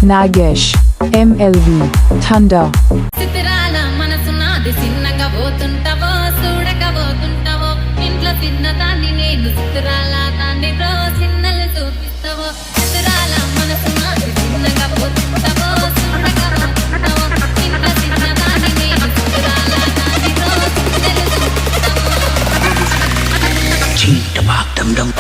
Nagesh, MLV, Thunder. చిత్రాల మనసు నాది చిన్నగా పోతుంటావో చూడకపోతుంటావో ఇంట్లో చిన్నదాన్ని నేను చిత్రాల దాన్ని చిన్నలు చూపిస్తావో చిత్రాల మనసు నాది చిన్నగా పోతుంటావో చూడకపోతుంటావో ఇంట్లో చిన్నదాన్ని నేను చిత్రాల దాన్ని చిన్నలు చూపిస్తావో చీట బాక్డం డం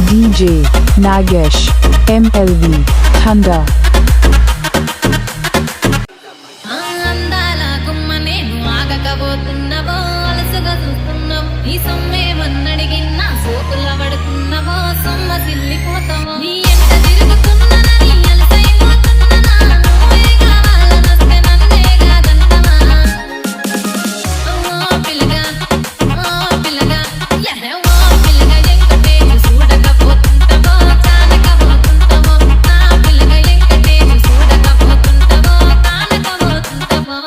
DJ, Nagesh, MLV, Thunder. అందాల గుమ్మ నేను ఆగకపోతున్నావో అలసుగా చూస్తున్నావు ఈ సొమ్మే వన్నడిగిన్నా సోకుల పడుతున్నావో సొమ్మ సిల్లిపోతావో నీ ఎంత తిరుగుతున్నానని అలసైపోతున్నా నువ్వే కావాలనొస్తే నన్నే కాదంటవా ఓ పిల్లగా ఎహే ఓ పిల్లగా ఎంకటేసి చూడకపోతుంటావో కానకపోతుంటావో నా పిల్లగా ఎంకటేసి చూడకపోతుంటావో కానకపోతుంటావో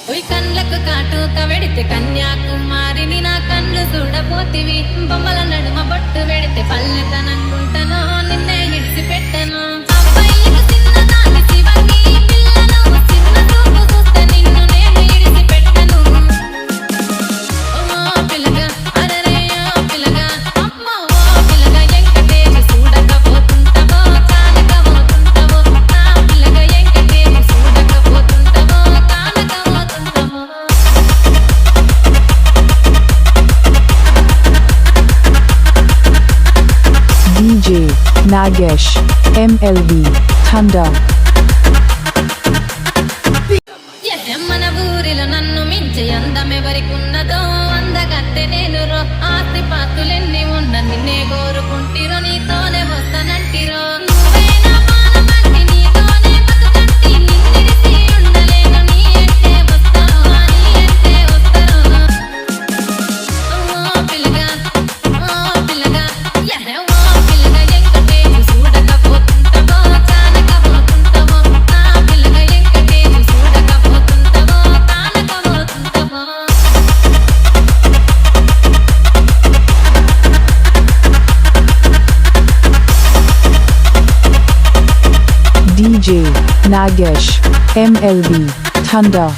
ఓయ్ కళ్ళకు కాటుక వెడితే కన్యాకుమారిని నా కళ్ళు చూడపోతివి బొమ్మల నడుమ బొట్టు వెడితే పల్లెతనంటుంటను నిన్నే ఇడిచి పెట్టను అబ్బాయిలకు చిన్నదాన్ని శివంగి పిల్లను చిన్న చూపు చూస్తే నిన్ను నేను ఇడిచి పెట్టను ఓ పిల్లగా అరరే ఓ పిల్లగా అమ్మ ఓ పిల్లగా ఎంకటేసి చూడకపోతుంటావో కానకపోతుంటావో నా పిల్లగా ఎంకటేసి చూడకపోతుంటావో కానకపోతుంటావో DJ, Nagesh, MLV, Thunder. మన ఊరిలో నన్ను మించే అందమెవరికున్నదో అందగత్తె నేను రో ఆస్తి పాస్తులెన్ని ఉన్న నిన్నే కోరుకుంటిరో నీతోనే వస్తానంటిరో నువ్వే నా పానమంటి నీతోనే బతుకంటి నిన్నిడిసి ఉండలేను నీ అంటే వస్తాను నీ అంటే వస్తాను ఓ పిల్లగా ఎహే ఓ పిల్లగా ఎంకటేసి చూడకపోతుంటావో కానకపోతుంటావో నా పిల్లగా ఎంకటేసి చూడకపోతుంటావో కానకపోతుంటావో DJ, Nagesh, MLV, Thunder.